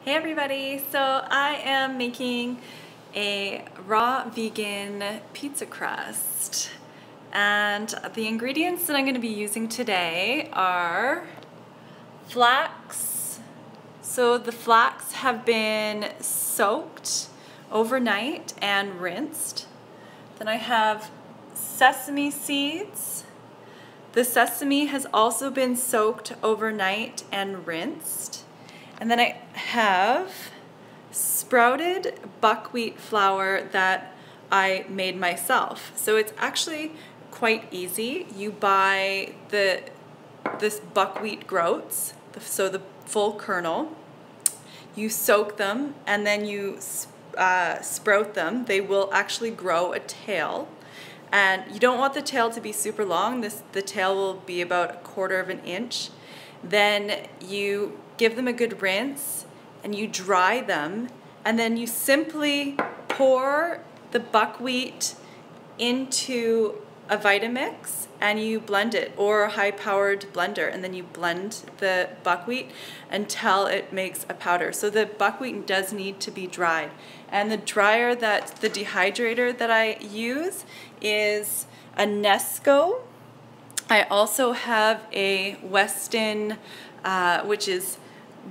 Hey everybody, so I am making a raw vegan pizza crust, and the ingredients that I'm going to be using today are flax. So the flax have been soaked overnight and rinsed. Then I have sesame seeds. The sesame has also been soaked overnight and rinsed. And then I have sprouted buckwheat flour that I made myself. So it's actually quite easy. You buy this buckwheat groats, so the full kernel. You soak them and then you sprout them. They will actually grow a tail. And you don't want the tail to be super long. The tail will be about 1/4 of an inch. Then you give them a good rinse and you dry them, and then you simply pour the buckwheat into a Vitamix and you blend it, or a high-powered blender, and then you blend the buckwheat until it makes a powder. So the buckwheat does need to be dried, and the dehydrator that I use is a Nesco. I also have a Weston, which is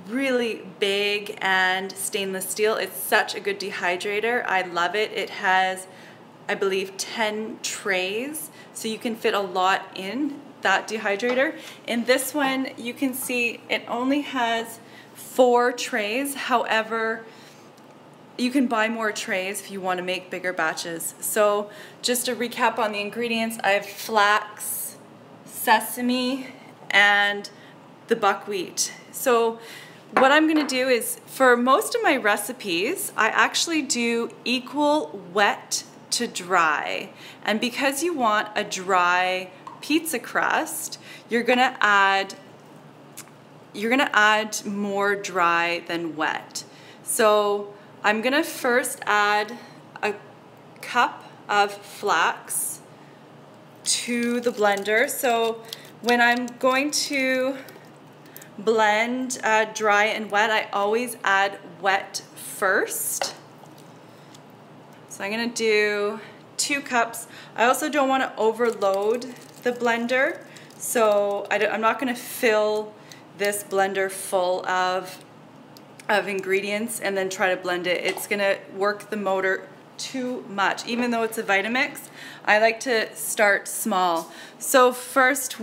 really big and stainless steel. It's such a good dehydrator. I love it. It has, I believe, 10 trays, so you can fit a lot in that dehydrator. In this one, you can see it only has 4 trays. However, you can buy more trays if you want to make bigger batches. So just to recap on the ingredients, I have flax, sesame, and the buckwheat. So what I'm gonna do is, for most of my recipes, I actually do equal wet to dry. And because you want a dry pizza crust, you're gonna add more dry than wet. So I'm gonna first add a cup of flax to the blender. So when I'm going to blend dry and wet, I always add wet first. So I'm going to do 2 cups. I also don't want to overload the blender, so I'm not going to fill this blender full of ingredients and then try to blend it. It's going to work the motor too much. Even though it's a Vitamix, I like to start small. So first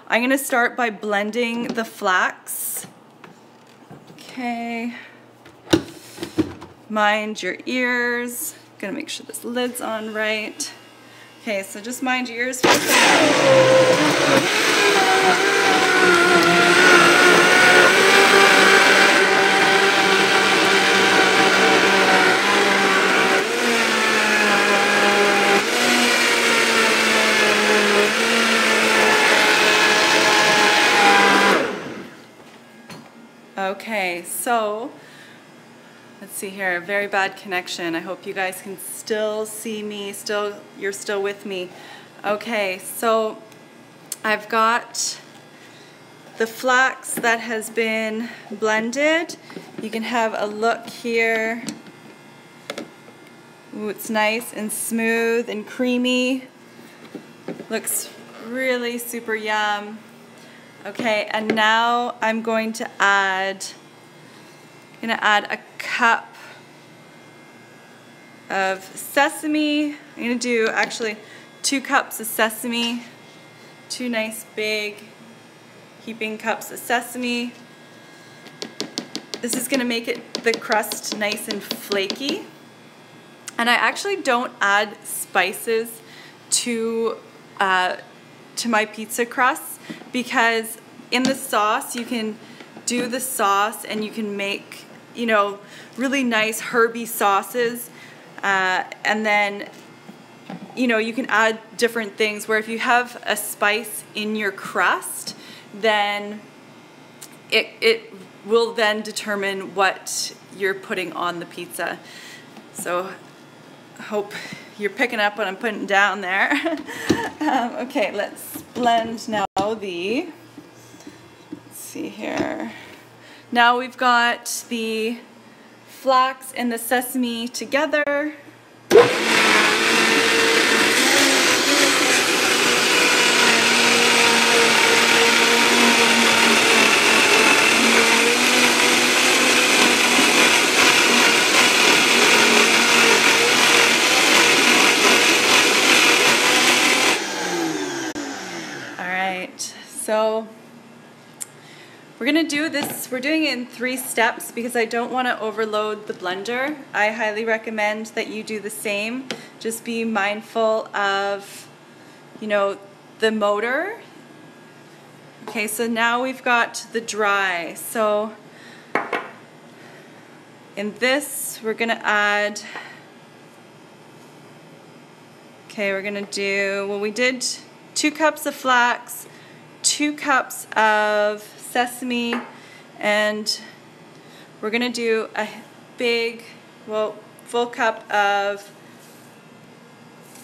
I'm going to start by blending the flax. Okay. Mind your ears. Gonna make sure this lid's on right. Okay, so just mind your ears for a second. Okay, so let's see here, very bad connection. I hope you guys can still see me, you're still with me. Okay, so I've got the flax that has been blended. You can have a look here. Ooh, it's nice and smooth and creamy. Looks really super yum. Okay, and now I'm going to add a cup of sesame. I'm going to do actually 2 cups of sesame, 2 nice big heaping cups of sesame. This is going to make the crust nice and flaky. And I actually don't add spices to my pizza crusts, because in the sauce you can do the sauce and you can make, you know, really nice herby sauces, and then, you know, you can add different things, where if you have a spice in your crust, then it will then determine what you're putting on the pizza. So hope you're picking up what I'm putting down there. Okay, let's blend now let's see here. Now we've got the flax and the sesame together. So we're gonna do this, we're doing it in 3 steps because I don't want to overload the blender. I highly recommend that you do the same. Just be mindful of, you know, the motor. Okay, so now we've got the dry. So in this, we're gonna add, okay, we're gonna do, well, we did 2 cups of flax, 2 cups of sesame, and we're gonna do a big, well, full cup of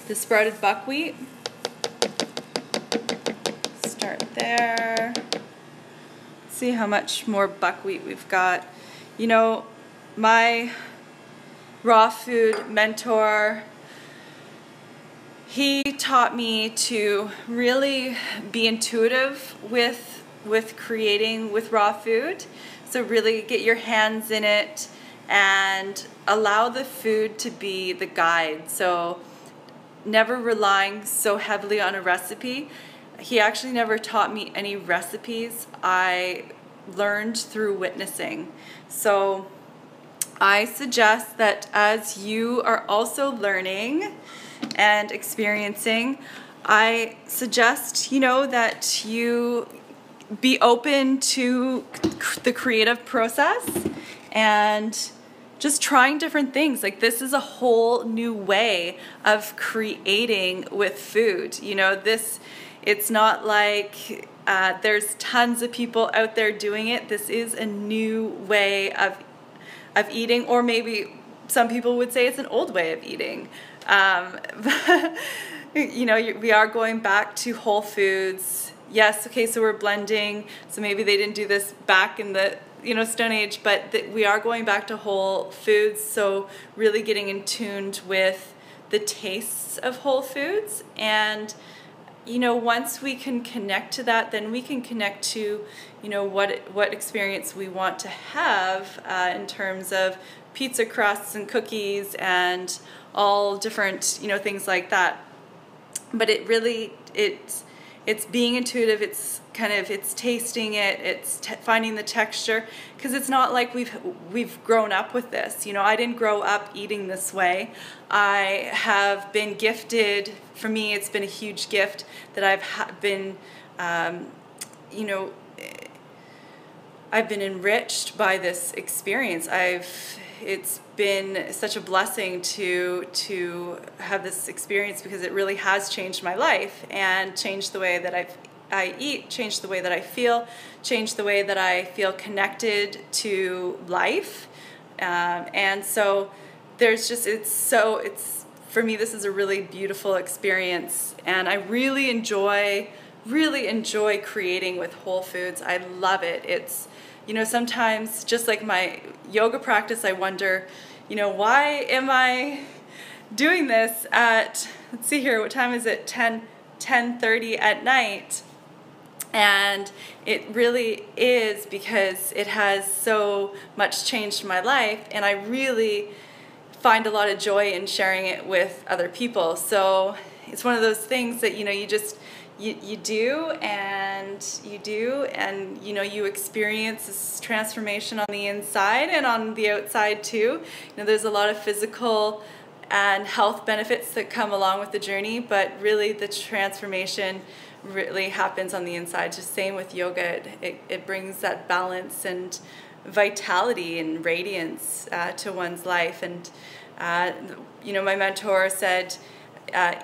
the sprouted buckwheat. Start there. See how much more buckwheat we've got. You know, my raw food mentor, he taught me to really be intuitive with creating with raw food. So really get your hands in it and allow the food to be the guide. So never relying so heavily on a recipe. He actually never taught me any recipes. I learned through witnessing. So I suggest that as you are also learning and experiencing, I suggest, you know, that you be open to the creative process and just trying different things. Like, this is a whole new way of creating with food. You know, it's not like there's tons of people out there doing it. This is a new way of eating, or maybe some people would say it's an old way of eating. You know, we are going back to whole foods. Yes, okay, so we're blending, so maybe they didn't do this back in the, you know, Stone Age, but we are going back to whole foods, so really getting in tuned with the tastes of whole foods. And, you know, once we can connect to that, then we can connect to, you know, what experience we want to have in terms of pizza crusts and cookies and all different, you know, things like that. But it really, it's being intuitive, it's tasting it, it's finding the texture, because it's not like we've grown up with this. You know, I didn't grow up eating this way. I have been gifted. For me, it's been a huge gift that I've been, you know, I've been enriched by this experience. It's been such a blessing to have this experience, because it really has changed my life and changed the way that I eat, changed the way that I feel, changed the way that I feel connected to life. And so there's just, for me, this is a really beautiful experience, and I really enjoy creating with whole foods. I love it. It's, you know, sometimes, just like my yoga practice, I wonder, you know, why am I doing this at, let's see here, what time is it? 10:30 at night. And it really is because it has so much changed my life, and I really find a lot of joy in sharing it with other people. So it's one of those things that, you know, you do, and you know, you experience this transformation on the inside and on the outside too. You know, there's a lot of physical and health benefits that come along with the journey, but really the transformation really happens on the inside. Just same with yoga, it brings that balance and vitality and radiance to one's life. And you know, my mentor said,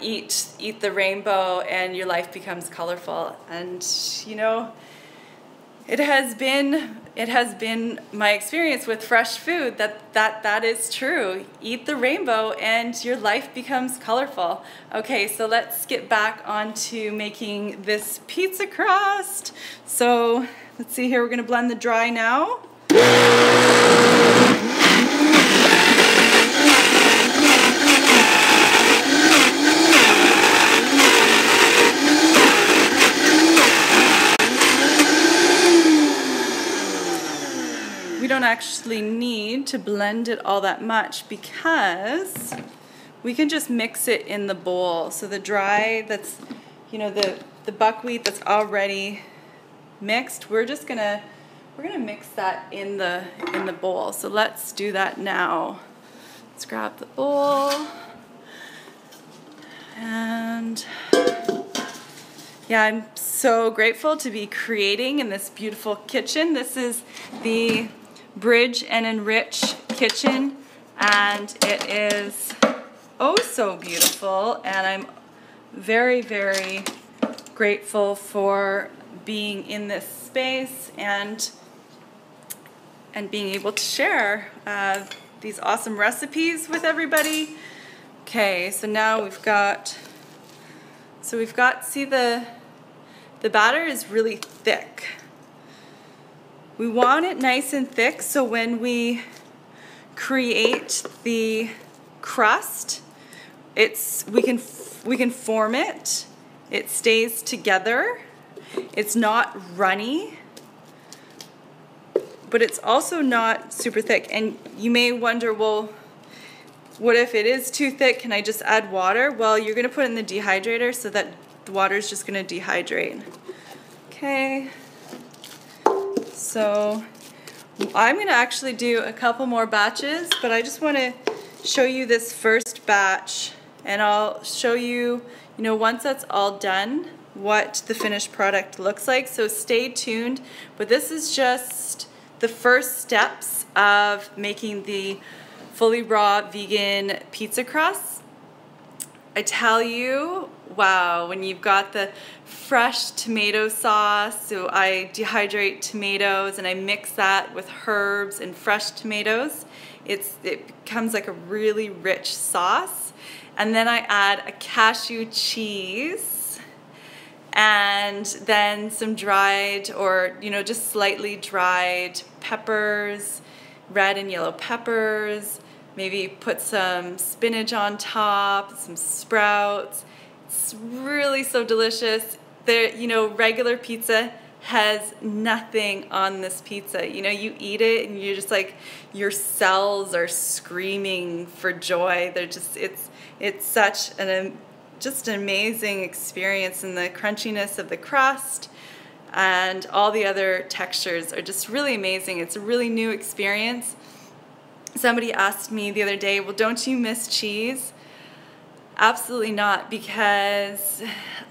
eat the rainbow and your life becomes colorful. And, you know, it has been my experience with fresh food that is true. Eat the rainbow and your life becomes colorful. Okay, so let's get back onto making this pizza crust. So let's see here, we're gonna blend the dry now. We don't actually need to blend it all that much because we can just mix it in the bowl. So the dry, that's, you know, the buckwheat that's already mixed, we're gonna mix that in the bowl. So let's do that now. Let's grab the bowl. And yeah, I'm so grateful to be creating in this beautiful kitchen. This is the Bridge and Enrich kitchen, and it is oh so beautiful, and I'm very, very grateful for being in this space and being able to share these awesome recipes with everybody. Okay, so now we've got, see the batter is really thick. We want it nice and thick so when we create the crust, we can form it. It stays together. It's not runny, but it's also not super thick. And you may wonder, well, what if it is too thick? Can I just add water? Well, you're gonna put it in the dehydrator so that the water is just gonna dehydrate. Okay. So I'm gonna actually do a couple more batches, but I just wanna show you this first batch, and I'll show you, you know, once that's all done, what the finished product looks like. So stay tuned, but this is just the first steps of making the fully raw vegan pizza crust. I tell you, wow, when you've got the fresh tomato sauce, so I dehydrate tomatoes and I mix that with herbs and fresh tomatoes, it becomes like a really rich sauce. And then I add a cashew cheese and then some dried, or you know, just slightly dried peppers, red and yellow peppers, maybe put some spinach on top, some sprouts. It's really so delicious. There, you know, regular pizza has nothing on this pizza. You know, you eat it and you're just like, your cells are screaming for joy. They're just, it's such just an amazing experience, and the crunchiness of the crust and all the other textures are just really amazing. It's a really new experience. Somebody asked me the other day, well, don't you miss cheese? Absolutely not, because,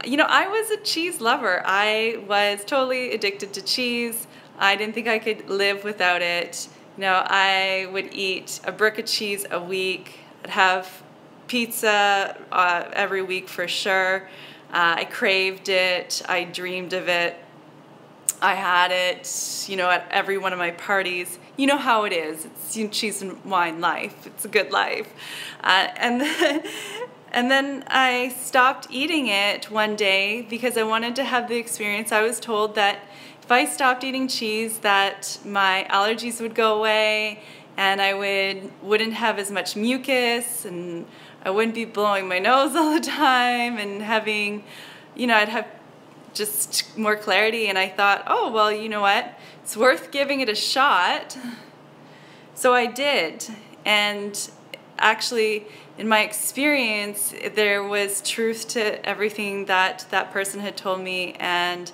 you know, I was a cheese lover. I was totally addicted to cheese. I didn't think I could live without it. You know, I would eat a brick of cheese a week. I'd have pizza every week for sure. I craved it. I dreamed of it. I had it, you know, at every one of my parties. You know how it is. It's, you know, cheese and wine life. It's a good life. And then I stopped eating it one day because I wanted to have the experience. I was told that if I stopped eating cheese, that my allergies would go away and I wouldn't have as much mucus, and I wouldn't be blowing my nose all the time and having, you know, I'd have just more clarity. And I thought, oh, well, you know what? It's worth giving it a shot. So I did. And actually, in my experience, there was truth to everything that that person had told me, and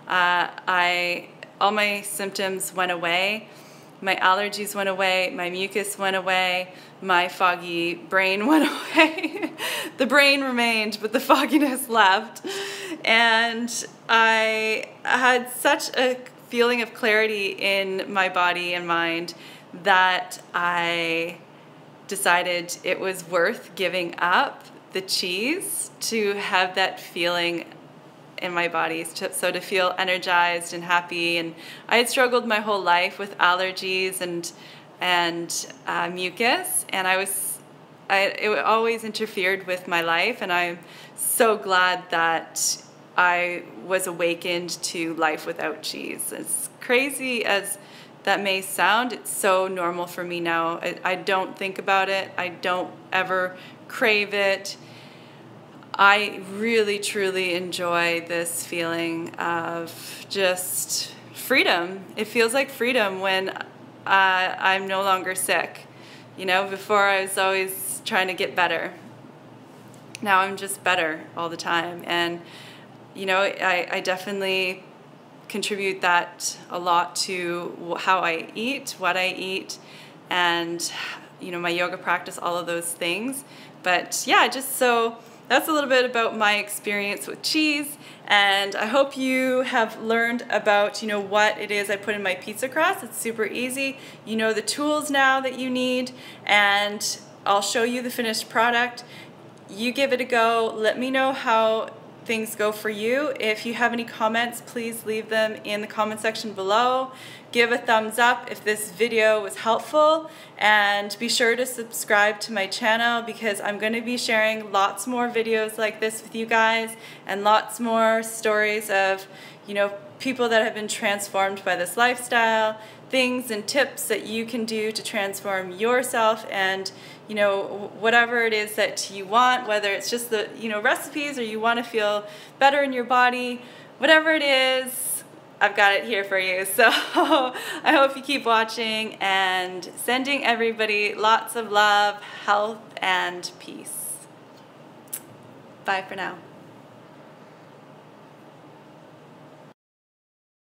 all my symptoms went away. My allergies went away, my mucus went away, my foggy brain went away. The brain remained, but the fogginess left. And I had such a feeling of clarity in my body and mind that I decided it was worth giving up the cheese to have that feeling in my body, so to feel energized and happy. And I had struggled my whole life with allergies and mucus, and it always interfered with my life, and I'm so glad that I was awakened to life without cheese. As crazy as that may sound, it's so normal for me now. I don't think about it. I don't ever crave it. I really, truly enjoy this feeling of just freedom. It feels like freedom when I'm no longer sick. You know, before I was always trying to get better. Now I'm just better all the time. And, you know, I definitely contribute that a lot to how I eat, what I eat, and, you know, my yoga practice, all of those things. But yeah, just so that's a little bit about my experience with cheese, and I hope you have learned about, you know, what it is I put in my pizza crust. It's super easy. You know the tools now that you need, and I'll show you the finished product. You give it a go. Let me know how things go for you. If you have any comments, please leave them in the comment section below. Give a thumbs up if this video was helpful, and be sure to subscribe to my channel because I'm going to be sharing lots more videos like this with you guys, and lots more stories of, you know, people that have been transformed by this lifestyle, things and tips that you can do to transform yourself, and, you know, whatever it is that you want, whether it's just the, you know, recipes, or you want to feel better in your body, whatever it is, I've got it here for you. So I hope you keep watching, and sending everybody lots of love, health, and peace. Bye for now.